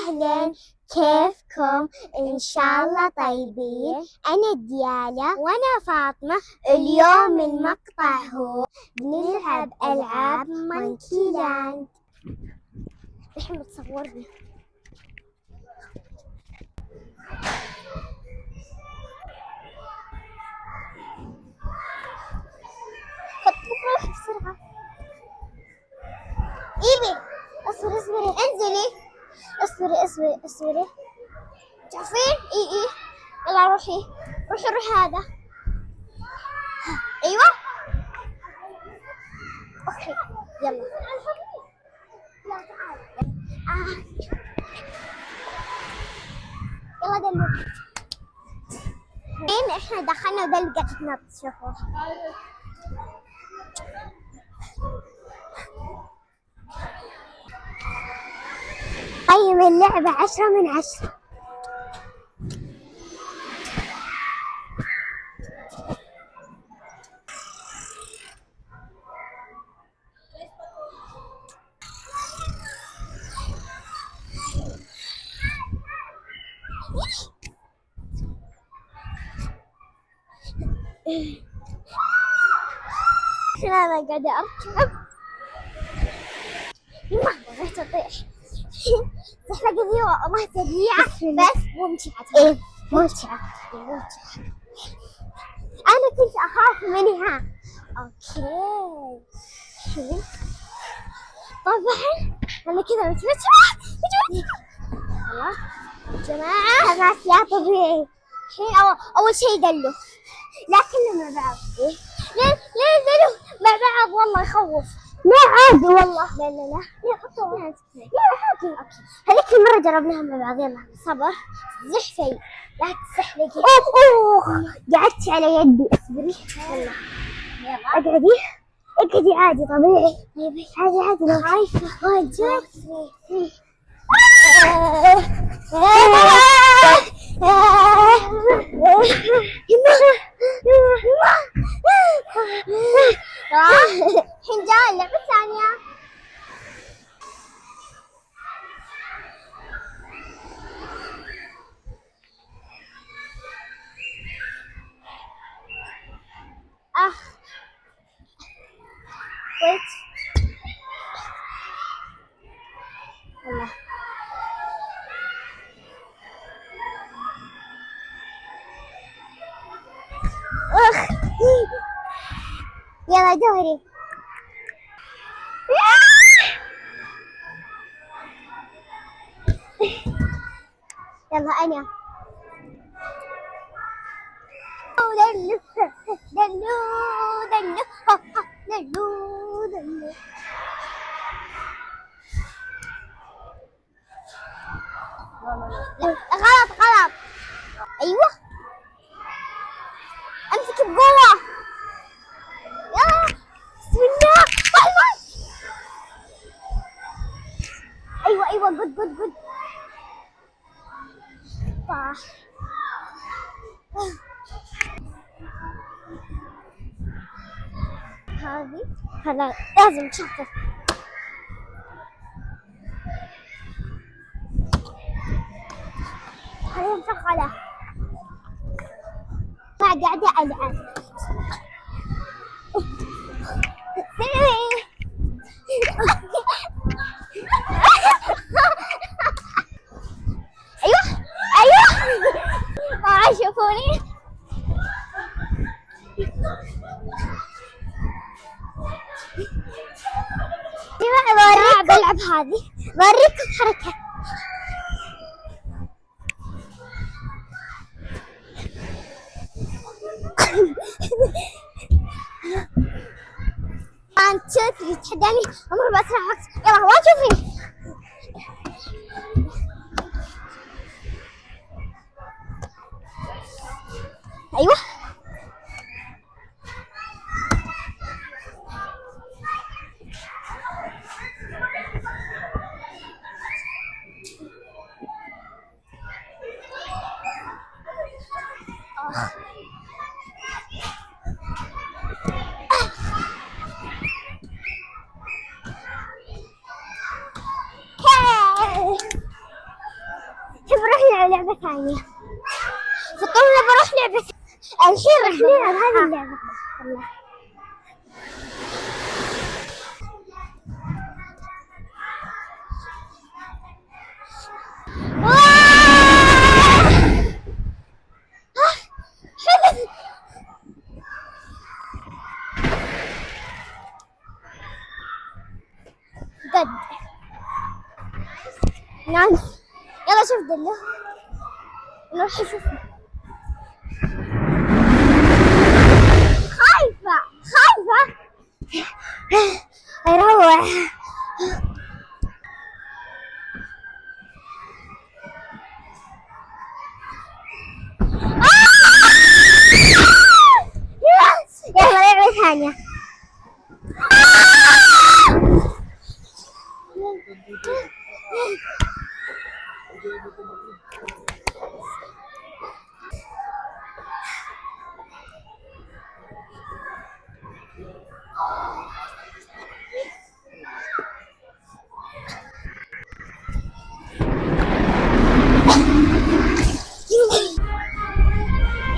أهلا، كيفكم؟ إن شاء الله طيبين. أنا ديالا وأنا فاطمة. اليوم المقطع هو بنلعب ألعاب مونكي لاند. الحين بتصورني. روح بسرعة. إيبي اصبري انزلي. اصبري تعرفين؟ إي يلا روحي هذا. أيوة أوكي يلا. يلا دلو. الحين احنا دخلنا ودلقة تتنط. شوفوا قيم اللعبة 10/10. أنا قاعدة أركب ما بغيت أطيح. سحلة قديمة ما سريعة بس ممتعة. ممتعة. أنا كنت أخاف منها. أوكي طبعا أنا كذا متوترة. الله جماعة حماس لا طبيعي. الحين أول شيء دلو، لا كلنا مع بعض. ليه دلو مع بعض والله يخوف. لا عادي والله. لا حطوا عادي. اوكي هذيك المرة جربناها مع بعض. يلا صبر زحفي لا تسحلقي. اوه قعدتي على يدي. اصبري يلا اقعدي عادي طبيعي. عادي لو خايفة واجد. الحين جاء اللعبة الثانية. ويت يلا يلا دوري. يلا أنا دلو. غلط. أيوة أمسك بقوة. يلا بسم الله. أيوة جود. طاح. هذا لازم تشوفه. خلينا نشغله. ما قاعدة ألعب. أيوة ما شوفوني. بلعب هذه بوريكم حركة. انت تريد تحداني امر باسرع وقت. يلا واقفي. ايوه على لعبة ثانية. فطور أنا بروح لعبة الحين راح نلعب هذه اللعبة. يلا. قد نعم. يلا شوف دلو نروح نشوفه. خايفة يروح. يلا لعبة ثانية.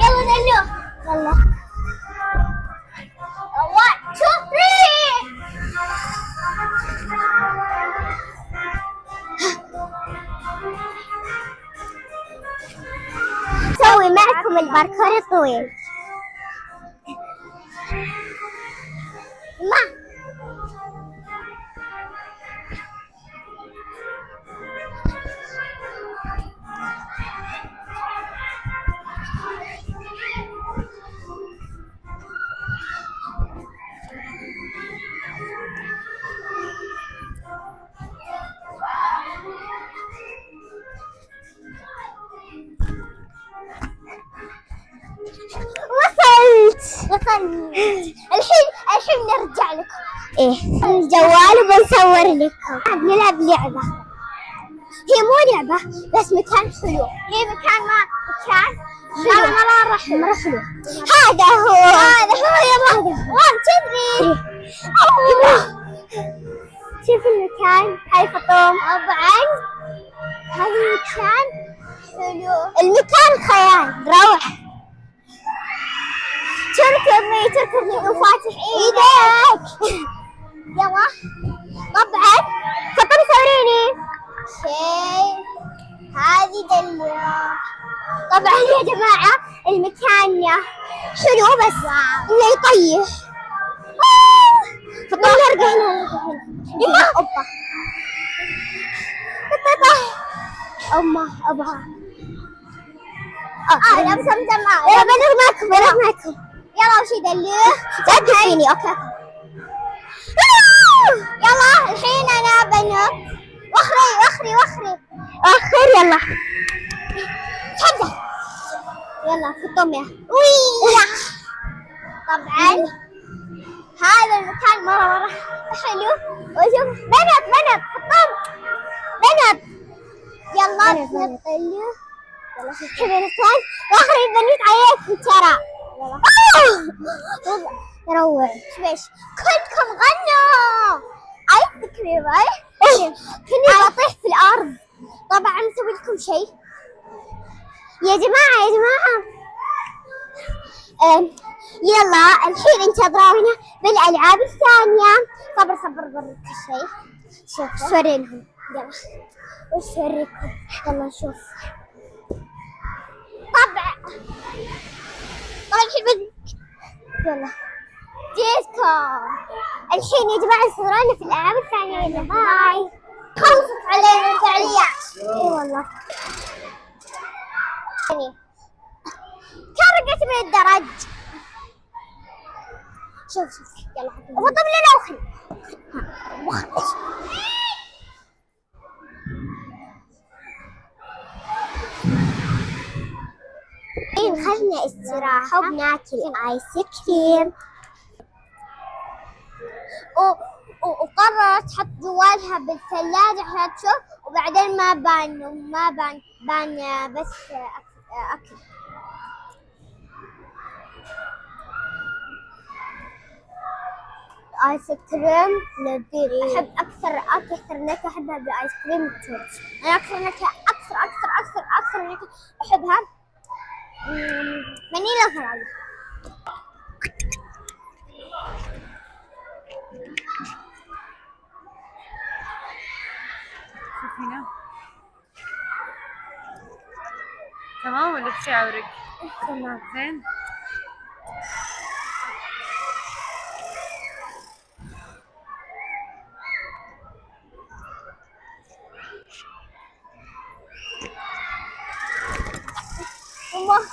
يلا دلو يلا 1 2 3. سوي معكم الباركور الطويل. ما وصلت. الحين نرجع لكم. ايه الجوال وبنصور لكم. نلعب لعبة. هي مو لعبة بس مكان حلو. هي مكان مرة حلو. هذا هو يلا 1 2 3. شوف المكان. هاي فطوم. طبعا هذا المكان حلو. المكان خيال روح. تركضني وفاتح ايدك. يلا طبعا فطوم صوريني. شيء هذه دلة. طبعا يا جماعة المكان حلو بس انه يطيح. فطوم نرجع هنا. يما اوبا أمه أبها. لا بس مجمع. يلا بنروح معكم. يلا وشي دلو. جد فيني اوكي. يلا الحين انا بنط. وخري يلا. تفضل. يلا في الطمية. طبعا هذا المكان مرة حلو. وشوف بنط حطهم بنط. يلا بنط له. يلا شوف النسوان. واخري البنيت عليك ترى. يروع. شبيش كلكم غنوا. ايس كريم كني بطيح في الارض. طبعا نسوي لكم شيء يا جماعة. يلا الحين انتظرونا بالالعاب الثانية. صبر شيء. شوف سورينهم. يلا وش سوريكم. يلا نشوف. طبعا الحين يلا جيتكم. الحين يا جماعة انتظرونا في الالعاب الثانية. يلا باي. خلصت علينا الفعاليات. اي والله. كرقت من الدرج. شوف يلا وضم لنا اخري. خلنا استراحة وبناكل ايس كريم. وقررت تحط جوالها بالثلاجة عشان تشوف. وبعدين ما بان بس اكل. ايس كريم لذيذ. احب اكثر نكهة احبها بالايس كريم التركي. انا اكثر نكهة اكثر أكثر نكهة أحبها فانيلا وفراولة. شوف هنا تمام ولا في شي عورك؟ تمام. زين. الله.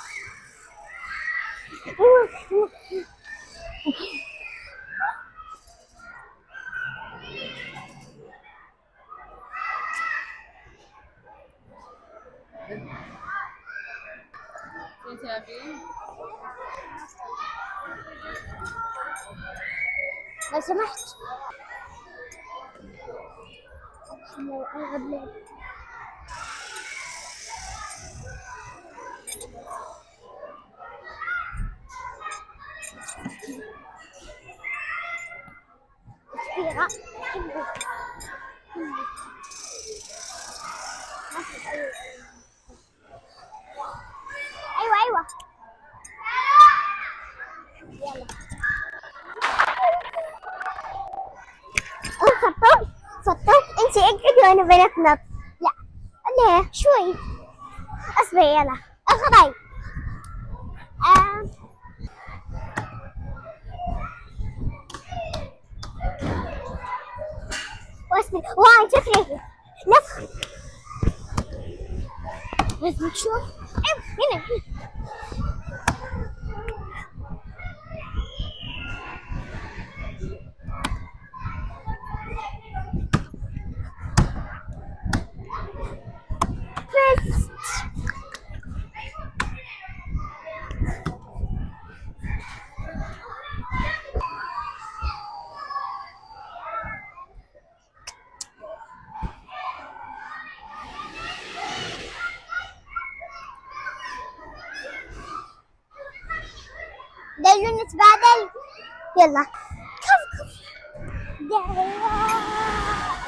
لو سمحت لو ألعب لعبة. كبيرة. أيوة أيوة. يلا. فطور انتي اقعدي وانا بنطنط. لا ليه شوي اصبري. يلا اخري. واصبري واي تفرقي لف. لازم تشوف. هنا بس. دلو نتبادل. يلا كف كف.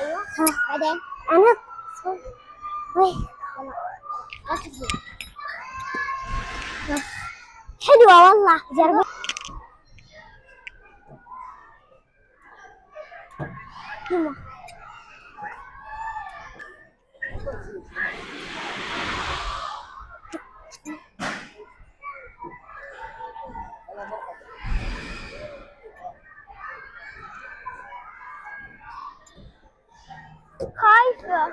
ايوه بعدين انا حلوة والله. جربي. يلا خايفة.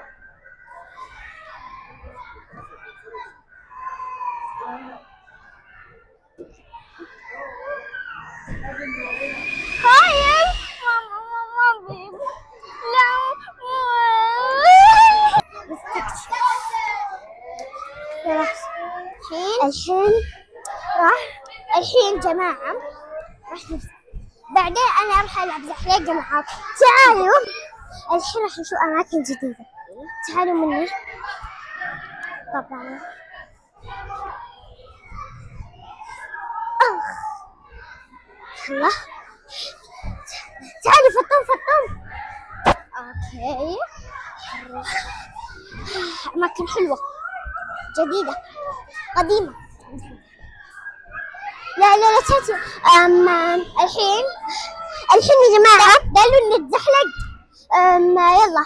خايف. ماما بيبي لا. الحين جماعة راح بعدين أنا راح ألعب زحليقة معاكم. تعالوا الحين راح نشوف أماكن جديدة. تعالوا مني. طبعا الله. تعالي فطوم. اوكي اماكن حلوة جديدة قديمة. لا تاتي. الحين يا جماعة دلوا نتزحلق. يلا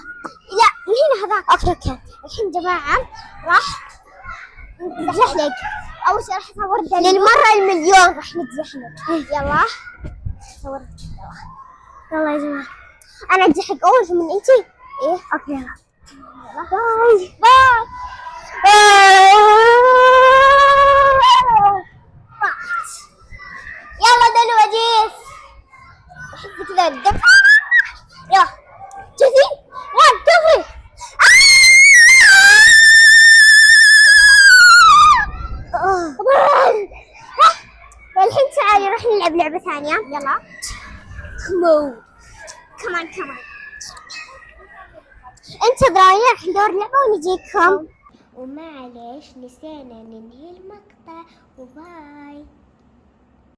لا من هنا هذاك. اوكي الحين جماعة راح نتزحلق. اول شيء راح اصور للمرة المليون راح نتزحلق. يلا صور. يلا يا جماعة انا اتزحلق اول من انتي. ايه اوكي يلا باي. يلا دلو وجيس. احس كذا الدفع. يلا جاهزين 1 2 3. والحين تعالي راح نلعب لعبة ثانية. يلا كمان انتظروني راح ندور لعبة ونجيكم. ومعليش نسينا ننهي المقطع. وباي.